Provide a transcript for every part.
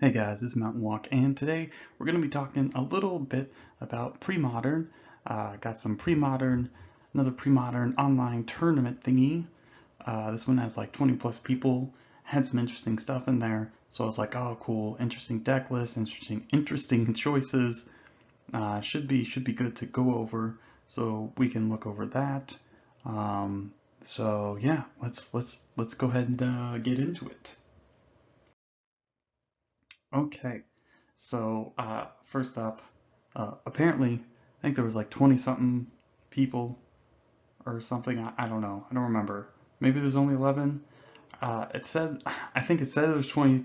Hey guys, it's Mountain Walk, and today we're going to be talking a little bit about Premodern. Got some another Premodern online tournament thingy. This one has like 20 plus people, had some interesting stuff in there, so I was like, oh cool, interesting deck list, interesting choices. Should be good to go over, so we can look over that. So yeah, let's go ahead and get into it. Okay, so first up, apparently, I think there was like 20 something people or something. I don't know. I don't remember. Maybe there's only 11. It said, I think it said there's 20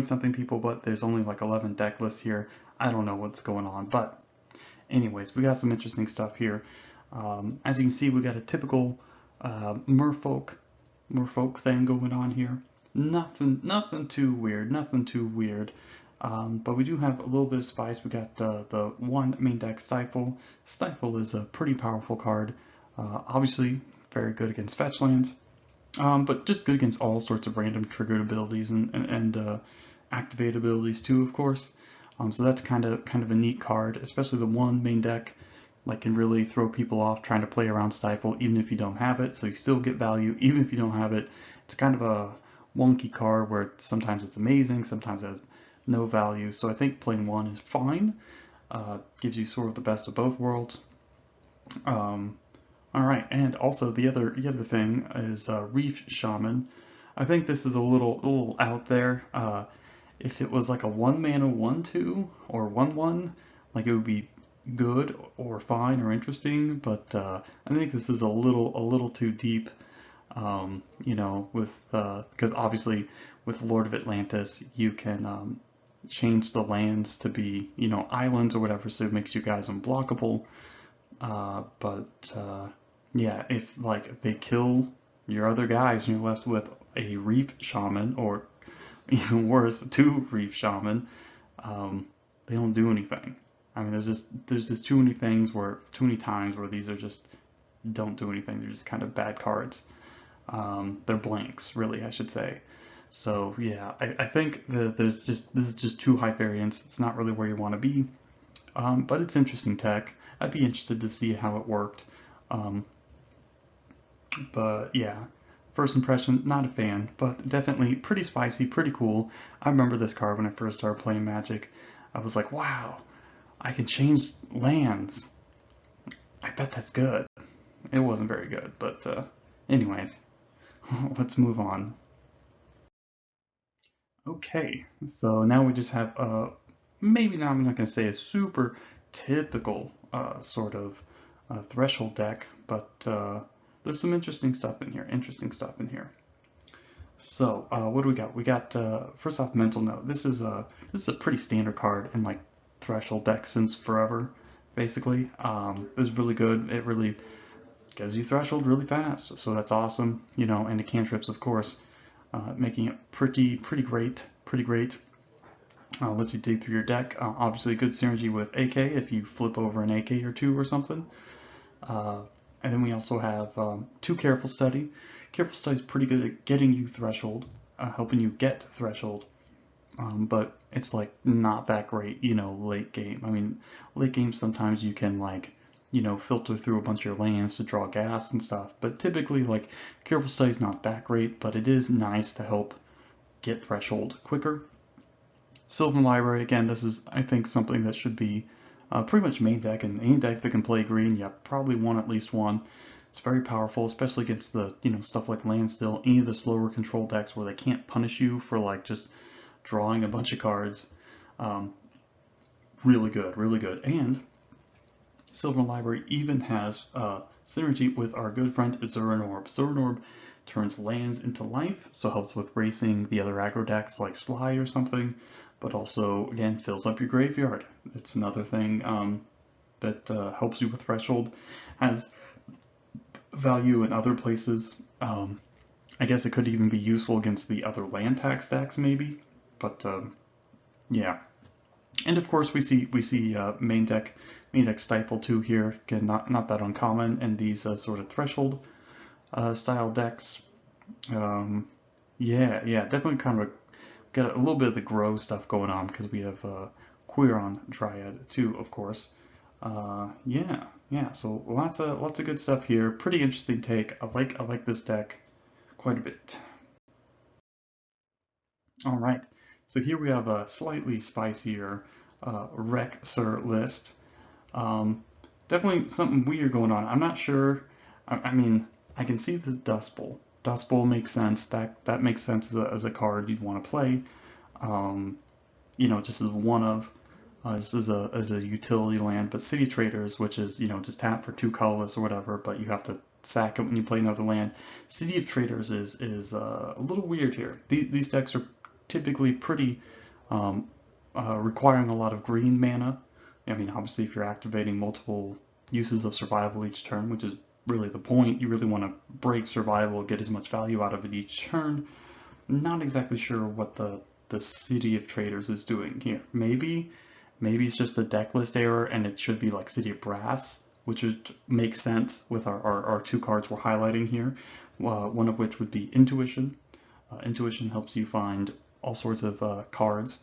something people, but there's only like 11 deck lists here. I don't know what's going on. But anyways, we got some interesting stuff here. As you can see, we got a typical Merfolk thing going on here. Nothing too weird. Nothing too weird. But we do have a little bit of spice. We got the one main deck Stifle. Stifle is a pretty powerful card. Obviously, very good against fetch lands, but just good against all sorts of random triggered abilities and activate abilities too, of course. So that's kind of a neat card, especially the one main deck. Like can really throw people off trying to play around Stifle, even if you don't have it. So you still get value, even if you don't have it. It's kind of a wonky card where sometimes it's amazing, sometimes it has no value. So I think playing one is fine. Gives you sort of the best of both worlds. All right, and also the other thing is Reef Shaman. I think this is a little out there. If it was like a 1-mana 1/2 or 1/1, like it would be good or fine or interesting. But I think this is a little too deep. You know, with because obviously with Lord of Atlantis you can change the lands to be, you know, islands or whatever, so it makes you guys unblockable. But yeah, if they kill your other guys and you're left with a Reef Shaman, or even worse, 2 Reef Shaman, they don't do anything. I mean, there's just too many times where these are just don't do anything. They're just kind of bad cards. They're blanks, really, I should say. So yeah, I think that this is just too high variance. It's not really where you want to be, but it's interesting tech. I'd be interested to see how it worked. Um, but yeah, first impression, not a fan, but definitely pretty spicy, pretty cool. I remember this card when I first started playing Magic. I was like, wow, I can change lands. I bet that's good. It wasn't very good, but anyways, let's move on. Okay, so now we just have maybe now I'm not going to say a super typical sort of threshold deck, but there's some interesting stuff in here. So what do we got? We got first off, mental note. This is a pretty standard card in like threshold decks since forever, basically. This is really good. It really gives you threshold really fast, so that's awesome. You know, and the cantrips, of course, making it pretty great. Lets you dig through your deck. Obviously, good synergy with AK if you flip over an AK or 2 or something. Uh, and then we also have 2 Careful Study. Careful Study is pretty good at getting you threshold, helping you get threshold. But it's like not that great, you know, late game. I mean, late game sometimes you can like, you know, filter through a bunch of your lands to draw gas and stuff. But typically, like, Careful Study is not that great, but it is nice to help get threshold quicker. Sylvan Library, again, this is, I think, something that should be pretty much main deck, and any deck that can play green, yeah, probably want at least one. It's very powerful, especially against the, you know, stuff like Landstill, any of the slower control decks where they can't punish you for like just drawing a bunch of cards. Um, really good. And Sylvan Library even has synergy with our good friend Azuran Orb. Azuran Orb turns lands into life, so helps with racing the other aggro decks like Sly or something, but also, again, fills up your graveyard. It's another thing that helps you with Threshold. Has value in other places. I guess it could even be useful against the other land tax decks, maybe. But yeah, and of course we see main deck Stifle too here. Again, not that uncommon in these sort of threshold style decks. Yeah, definitely kind of got a little bit of the grow stuff going on because we have Quirion Dryad too, of course. Yeah. So lots of good stuff here. Pretty interesting take. I like this deck quite a bit. All right. So here we have a slightly spicier Rexer list. Um, Definitely something weird going on. I'm not sure. I mean, I can see this Dust Bowl. Dust Bowl makes sense. That makes sense as a card you'd want to play. Um, just as one of, just as a utility land. But City Traders, which is just tap for 2 colorless or whatever, but you have to sack it when you play another land. City of Traders is a little weird here. These decks are typically pretty um, requiring a lot of green mana. I mean, obviously, if you're activating multiple uses of survival each turn, which is really the point, you really want to break survival, get as much value out of it each turn. Not exactly sure what the City of Traders is doing here. Maybe it's just a deck list error, and it should be like City of Brass, which would make sense with our 2 cards we're highlighting here. One of which would be Intuition. Intuition helps you find all sorts of cards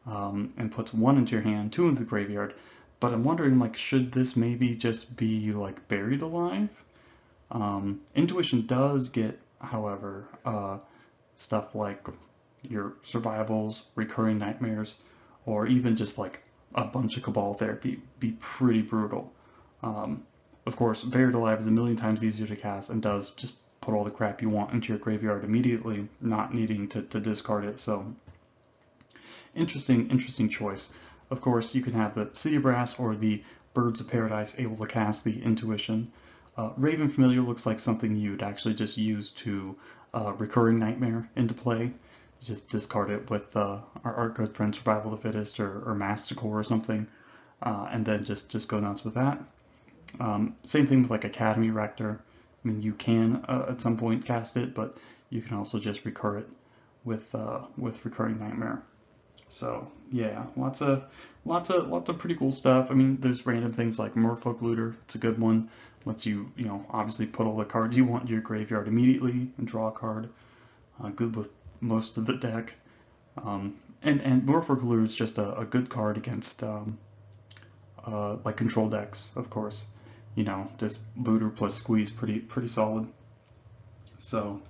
and puts 1 into your hand, 2 into the graveyard. But I'm wondering, like, should this maybe just be like Buried Alive? Intuition does get, however, stuff like your survivals, recurring nightmares, or even just like a bunch of Cabal Therapy be pretty brutal. Of course, Buried Alive is a million times easier to cast and does just put all the crap you want into your graveyard immediately, not needing to discard it. So interesting choice. Of course, you can have the City Brass or the Birds of Paradise able to cast the Intuition. Raven Familiar looks like something you'd actually just use to Recurring Nightmare into play. Just discard it with our good friend Survival of the Fittest or Masticore or something, and then just go nuts with that. Same thing with like Academy Rector. I mean, you can at some point cast it, but you can also just recur it with Recurring Nightmare. So yeah, lots of pretty cool stuff. I mean, there's random things like Merfolk Looter. It's a good one. Lets you obviously put all the cards you want in your graveyard immediately and draw a card. Good with most of the deck. And Merfolk Looter is just a good card against like control decks, of course. Just Looter plus Squeeze, pretty solid. So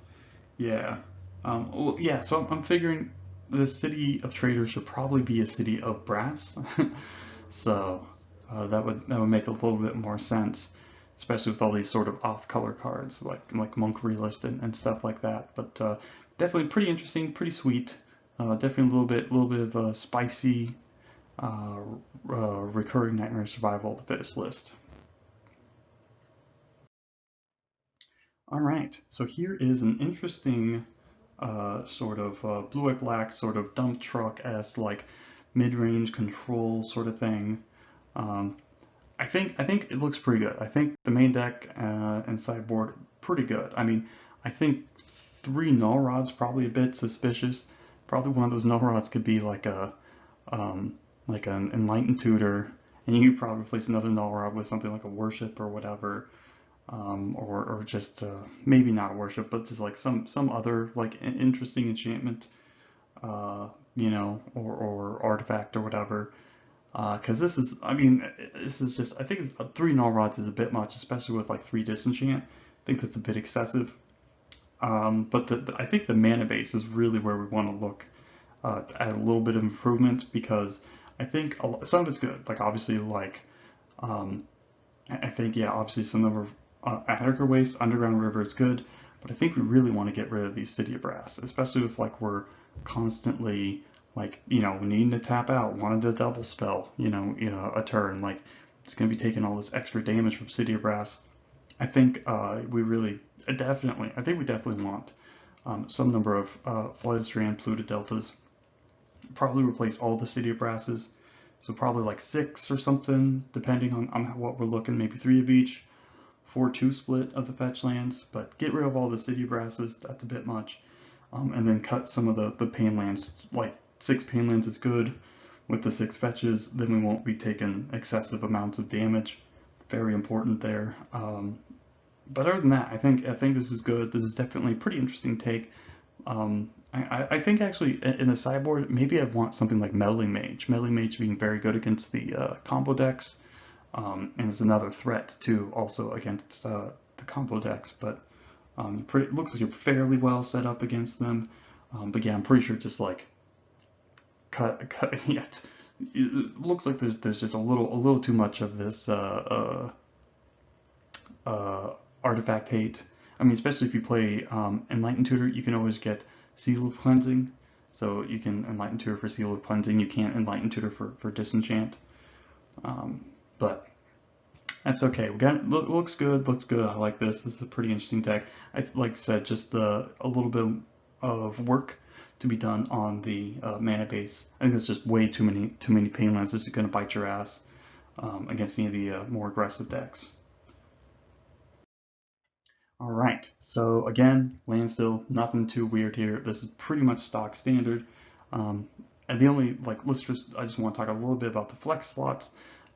yeah, well, yeah. So I'm figuring the City of Traders should probably be a City of Brass. So that would make a little bit more sense, especially with all these sort of off-color cards like Monk Realist and stuff like that. But definitely pretty interesting, pretty sweet. Definitely a little bit of a spicy Recurring Nightmare Survival of the Fittest list. All right, so here is an interesting sort of blue-white black sort of dump truck-esque like mid-range control sort of thing. I think it looks pretty good. I think the main deck and sideboard pretty good. I mean, I think 3 null rods probably a bit suspicious. Probably one of those null rods could be like like an enlightened tutor, and you could probably replace another null rod with something like a worship or whatever. Or just maybe not a worship, but just like some other like interesting enchantment, or artifact or whatever. Because this is, I mean, this is just, I think 3 null rods is a bit much, especially with like 3 disenchant. I think that's a bit excessive. But I think the mana base is really where we want to look at a little bit of improvement, because I think some of it's good. Like obviously, like I think obviously some of Attica Waste, Underground River is good, but I think we really want to get rid of these City of Brass, especially if like we're constantly like needing to tap out, wanting to double spell, a turn, like it's going to be taking all this extra damage from City of Brass. I think we really definitely, I think we definitely want some number of Flooded Strand Polluted Deltas. Probably replace all the City of Brasses, so probably like 6 or something, depending on what we're looking, maybe 3 of each. 4-2 split of the fetch lands, but get rid of all the City Brasses, that's a bit much. And then cut some of the pain lands, like 6 pain lands is good with the 6 fetches, then we won't be taking excessive amounts of damage. Very important there. But other than that, I think this is good. This is definitely a pretty interesting take. I think actually in the sideboard, maybe I want something like Meddling Mage. Meddling Mage being very good against the combo decks, and is another threat too, also against the combo decks. But it looks like you're fairly well set up against them. But yeah, I'm pretty sure just like cut. Yeah, it looks like there's just a little too much of this artifact hate. I mean, especially if you play Enlightened Tutor, you can always get Seal of Cleansing. So you can Enlighten Tutor for Seal of Cleansing. You can't Enlighten Tutor for Disenchant. But that's okay. We got it. Looks good. Looks good. I like this. This is a pretty interesting deck. Like I said, just a little bit of work to be done on the mana base. I think it's just way too many pain lands. This is going to bite your ass against any of the more aggressive decks. All right, so again, land still, nothing too weird here. This is pretty much stock standard. And the only, like, I just want to talk a little bit about the flex slots.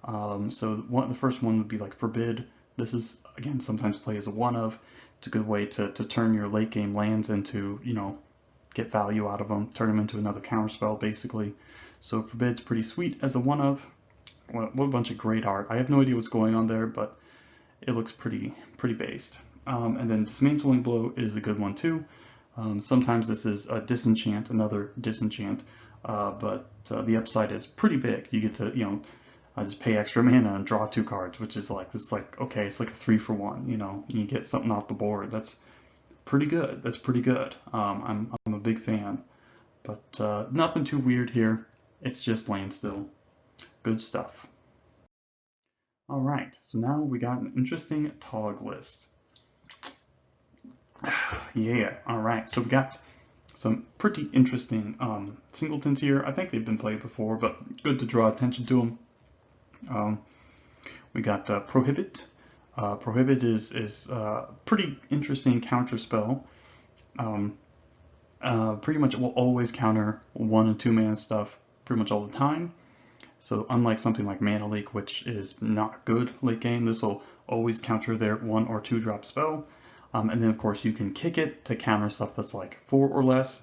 So the first one would be like Forbid. This is, again, sometimes played as a one of. It's a good way to turn your late game lands into, get value out of them, turn them into another counterspell, basically. So Forbid's pretty sweet as a one of. What a bunch of great art. I have no idea what's going on there, but it looks pretty based. And then Dismantling Blow is a good one too. Sometimes this is a disenchant, another disenchant, but the upside is pretty big. You get to, just pay extra mana and draw 2 cards, which is like, okay, it's like a 3-for-1, you get something off the board. That's pretty good. That's pretty good. I'm a big fan, but nothing too weird here. It's just land still. Good stuff. All right, so now we got an interesting Tog list. Yeah, all right, so we got some pretty interesting singletons here. I think they've been played before, but good to draw attention to them. We got Prohibit. Prohibit is pretty interesting counter spell. Pretty much it will always counter 1 and 2 mana stuff pretty much all the time. So unlike something like Mana Leak, which is not good late game, this will always counter their 1 or 2 drop spell. And then of course you can kick it to counter stuff that's like 4 or less,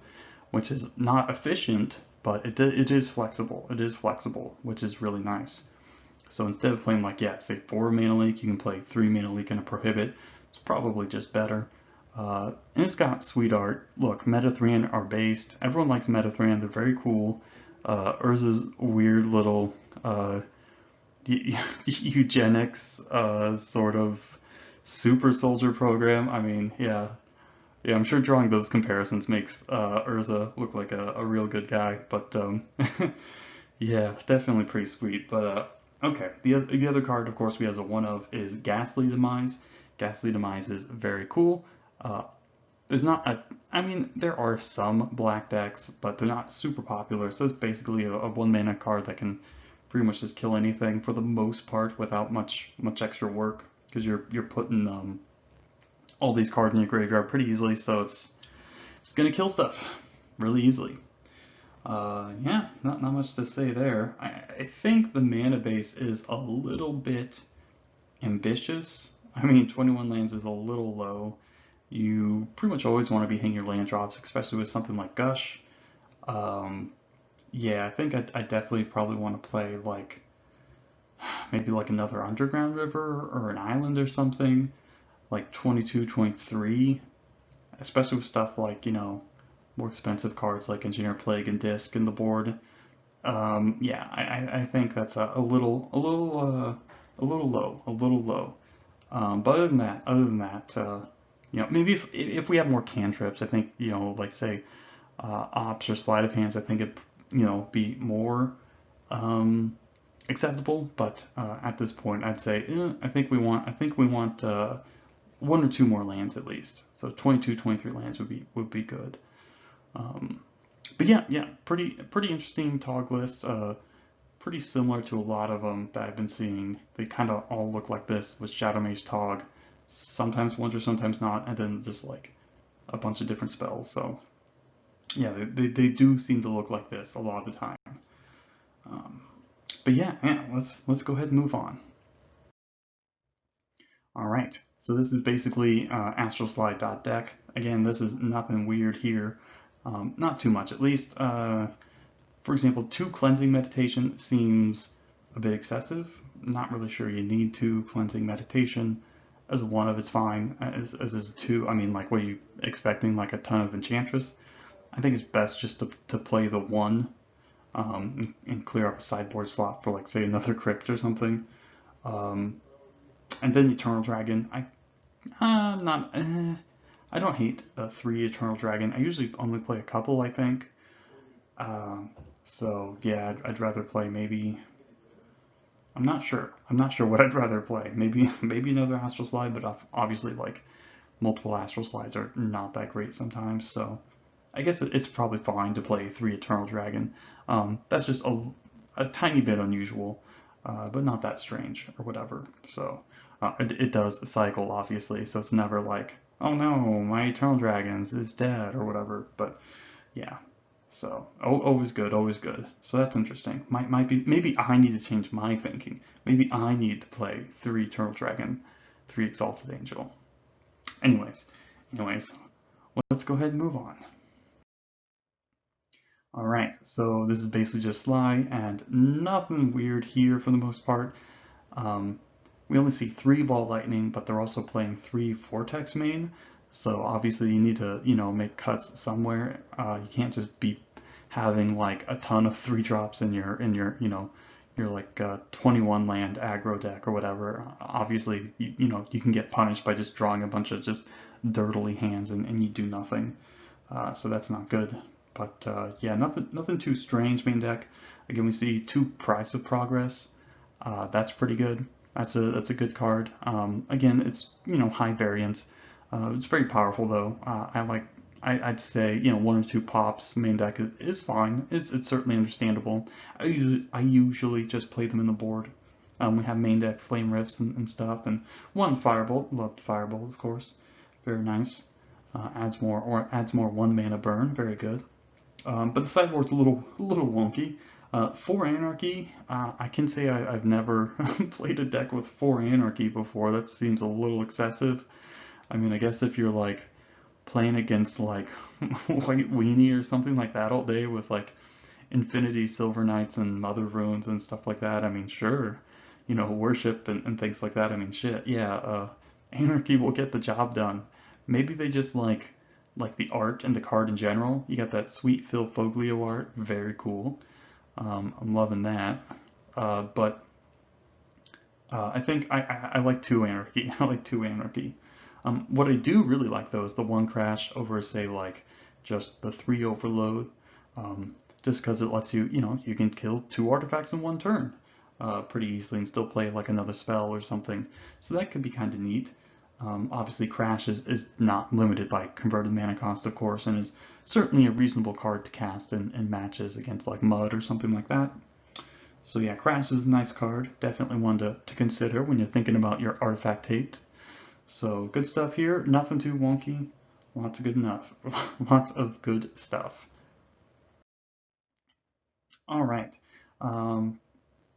which is not efficient, but it is flexible. It is flexible, which is really nice. So instead of playing like, say 4 Mana Leak, you can play 3 Mana Leak and a Prohibit. It's probably just better. And it's got sweet art. Look, Metathran are based. Everyone likes Metathran. They're very cool. Urza's weird little eugenics sort of super soldier program. I mean, yeah, I'm sure drawing those comparisons makes Urza look like a real good guy, but yeah, definitely pretty sweet. But okay, the other card, of course, we have a one of is Ghastly Demise. Ghastly Demise is very cool. There's not I mean, there are some black decks, but they're not super popular. So it's basically a 1 mana card that can pretty much just kill anything for the most part without much extra work, because you're putting all these cards in your graveyard pretty easily. So it's gonna kill stuff really easily. Yeah, not much to say there. I think the mana base is a little bit ambitious. I mean, 21 lands is a little low. You pretty much always want to be hitting your land drops, especially with something like Gush. Yeah, I think I definitely probably want to play like maybe like another Underground River or an island or something, like 22, 23, especially with stuff like, more expensive cards like Engineer Plague and Disc in the board. Yeah, I think that's a little low, a little low. But other than that, maybe if we have more cantrips, I think, like say Ops or Sleight of Hands, I think it, be more acceptable. But at this point, I'd say I think we want 1 or 2 more lands at least. So 22, 23 lands would be good. But yeah, pretty interesting Tog list. Pretty similar to a lot of them that I've been seeing. They kind of all look like this with Shadow Mage Tog. Sometimes Wonder, sometimes not, and then just like a bunch of different spells. So yeah, they do seem to look like this a lot of the time. But yeah, let's go ahead and move on. All right, so this is basically Astro Slide deck. Again, this is nothing weird here. Not too much, at least. For example, 2 cleansing meditation seems a bit excessive. Not really sure you need 2 cleansing meditation. As a 1 of it's fine. As a 2, I mean, like, what are you expecting? Like a ton of Enchantress? I think it's best just to play the 1 and clear up a sideboard slot for, like, say, another Crypt or something. And then Eternal Dragon. I don't hate a 3 Eternal Dragon. I usually only play a couple, I think. So yeah, I'd rather play maybe. I'm not sure. I'm not sure what I'd rather play. Maybe another Astro Slide, but obviously like multiple Astro Slides are not that great sometimes. So I guess it's probably fine to play 3 Eternal Dragon. That's just a tiny bit unusual, but not that strange or whatever. So it does cycle obviously, so it's never like, oh no, my Eternal Dragons is dead or whatever. But yeah. So always good, always good. So that's interesting. Might be maybe I need to change my thinking. Maybe I need to play 3 Eternal Dragon, 3 Exalted Angel. Anyways, let's go ahead and move on. All right, so this is basically just Sly and nothing weird here for the most part. We only see 3 Ball Lightning, but they're also playing 3 Vortex main. So obviously you need to, make cuts somewhere. You can't just be having like a ton of 3 drops in your, your like 21 land aggro deck or whatever. Obviously, you can get punished by just drawing a bunch of just dirtily hands and you do nothing. So that's not good. But yeah, nothing too strange main deck. Again, we see 2 Price of Progress. That's pretty good. That's a good card. Again, it's high variance. It's very powerful though. I'd say 1 or 2 pops main deck is fine. It's certainly understandable. I usually just play them in the board. We have main deck Flame Rifts and stuff, and 1 Firebolt. Love Firebolt, of course. Very nice. Adds more 1 mana burn. Very good. But the sideboard's a little wonky. 4 Anarchy, I can say I've never played a deck with 4 Anarchy before. That seems a little excessive. I mean, I guess if you're like playing against like White Weenie or something like that all day with like Infinity Silver Knights and Mother Runes and stuff like that, I mean, sure, worship and things like that. I mean, shit, yeah, Anarchy will get the job done. Maybe they just like the art and the card in general. You got that sweet Phil Foglio art, very cool. I'm loving that. But I think I like 2 Anarchy. I like 2 Anarchy. What I do really like though is the 1 Crash over, say, like just the 3 Overload. Just because it lets you, you can kill 2 artifacts in 1 turn pretty easily and still play like another spell or something. So that could be kind of neat. Obviously, Crash is not limited by converted mana cost, of course, and is certainly a reasonable card to cast in matches against like Mud or something like that. So yeah, Crash is a nice card. Definitely one to consider when you're thinking about your artifact hate. So good stuff here. Nothing too wonky. Lots of good enough. Lots of good stuff. All right. Um,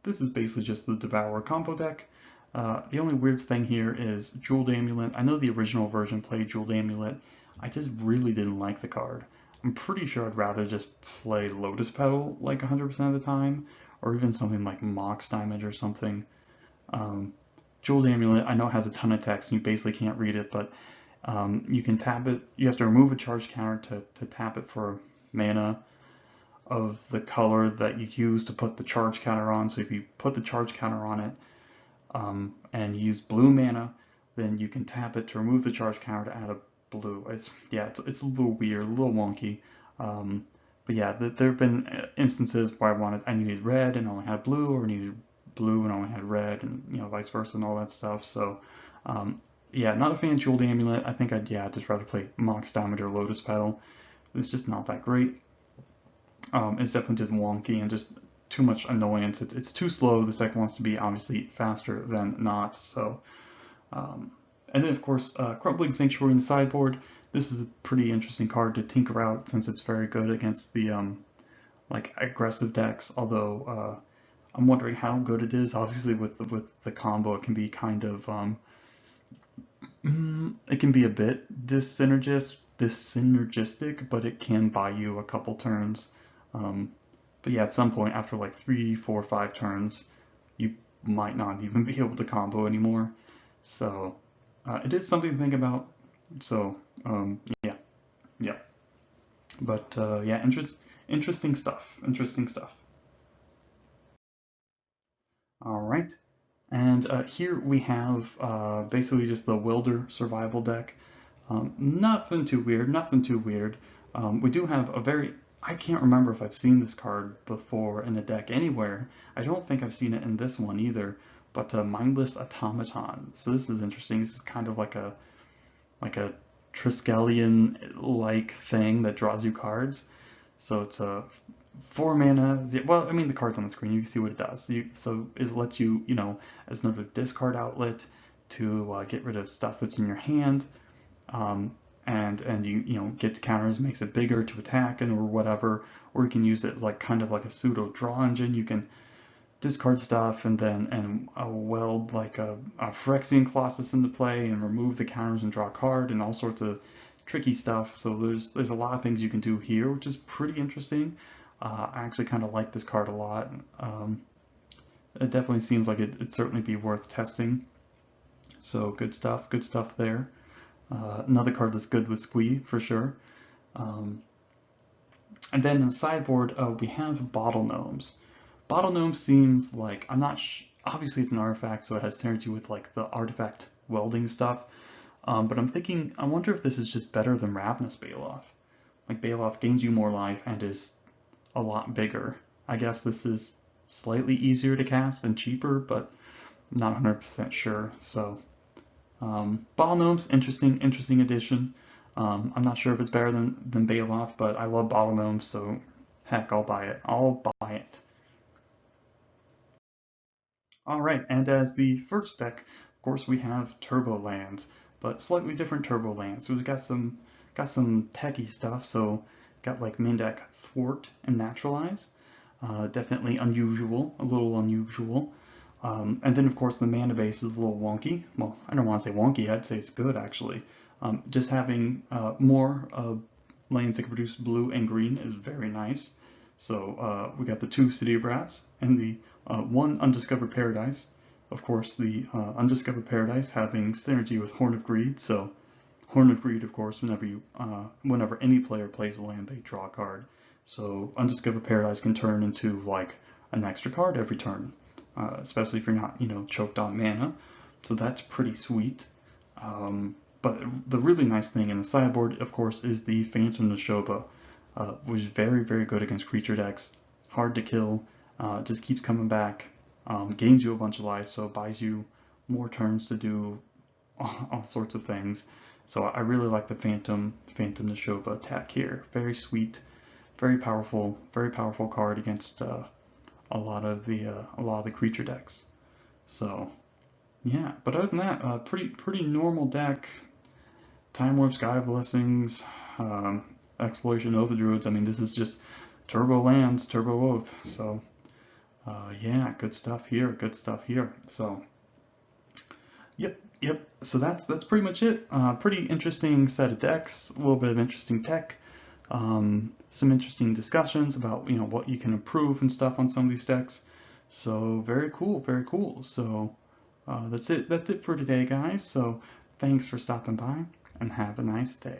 this is basically just the Devour combo deck. The only weird thing here is Jeweled Amulet. I know the original version played Jeweled Amulet. I just really didn't like the card. I'm pretty sure I'd rather just play Lotus Petal like 100% of the time, or even something like Mox Diamond or something. Jeweled Amulet, I know it has a ton of text and you basically can't read it, but you can tap it. You have to remove a charge counter to tap it for mana of the color that you use to put the charge counter on. So if you put the charge counter on it, and use blue mana, then you can tap it to remove the charge counter to add a blue. It's a little weird, a little wonky. But yeah, there have been instances where I needed red and only had blue, or needed blue and only had red, and vice versa and all that stuff. So yeah, not a fan of Jeweled Amulet. I think I'd just rather play Mox Diamond or Lotus Petal. It's just not that great. It's definitely just wonky and just too much annoyance. It's too slow. This deck wants to be obviously faster than not. So, and then of course, Crumbling Sanctuary in the sideboard. This is a pretty interesting card to tinker out since it's very good against the like aggressive decks. Although I'm wondering how good it is. Obviously, with the combo, it can be kind of it can be a bit dyssynergist this synergistic, but it can buy you a couple turns. But yeah, at some point after like 3, 4, 5 turns, you might not even be able to combo anymore. So it is something to think about. So yeah, yeah. But yeah, interesting stuff. Interesting stuff. All right. And here we have basically just the Wilder survival deck. Nothing too weird, nothing too weird. We do have a I can't remember if I've seen this card before in a deck anywhere. I don't think I've seen it in this one either, but Mindless Automaton. So this is interesting. This is kind of like a Triskelion-like thing that draws you cards. So it's a 4 mana. Well, I mean, the card's on the screen. You can see what it does. So it lets you, as another discard outlet to get rid of stuff that's in your hand. And you get counters, makes it bigger to attack and or whatever. Or you can use it as like kind of like a pseudo draw engine. You can discard stuff and then weld like a Phyrexian Colossus into play and remove the counters and draw a card and all sorts of tricky stuff. So there's a lot of things you can do here, which is pretty interesting. I actually kind of like this card a lot. It definitely seems like it'd certainly be worth testing. So good stuff there. Another card that's good with Squee for sure. And then in the sideboard, we have Bottle Gnomes. Bottle Gnome seems like, obviously it's an artifact, so it has synergy with like the artifact welding stuff. But I'm thinking, I wonder if this is just better than Ravenous Baloth. Like Baloth gains you more life and is a lot bigger. I guess this is slightly easier to cast and cheaper, but I'm not 100% sure. So Bottle Gnomes, interesting addition. I'm not sure if it's better than Baloth, but I love Bottle Gnomes, so heck, I'll buy it. I'll buy it. All right, and as the first deck, of course, we have Turbo Lands, but slightly different Turbo Lands. So we've got some techie stuff. So got like main deck Thwart and Naturalize. Definitely unusual, a little unusual. And then of course the mana base is a little wonky. Well, I don't want to say wonky. I'd say it's good actually. Just having more lands that can produce blue and green is very nice. So we got the 2 City Brats and the 1 Undiscovered Paradise. Of course, the Undiscovered Paradise having synergy with Horn of Greed. So Horn of Greed, of course, whenever any player plays a land, they draw a card. So Undiscovered Paradise can turn into like an extra card every turn, especially if you're not, choked on mana. So that's pretty sweet. But the really nice thing in the sideboard, of course, is the Phantom Nashoba, which is very good against creature decks. Hard to kill, just keeps coming back, gains you a bunch of life, so buys you more turns to do all sorts of things. So I really like the Phantom Nashoba attack here. Very sweet, very powerful card against a lot of the creature decks. So yeah, but other than that, pretty normal deck. Time Warp, Sky Blessings, Exploration, Oath of Druids. I mean, this is just Turbo Lands, Turbo Oath. So yeah, good stuff here. So yep. So that's pretty much it. Pretty interesting set of decks. A little bit of interesting tech. Some interesting discussions about what you can improve and stuff on some of these decks. So very cool. So that's it for today, guys. So thanks for stopping by and have a nice day.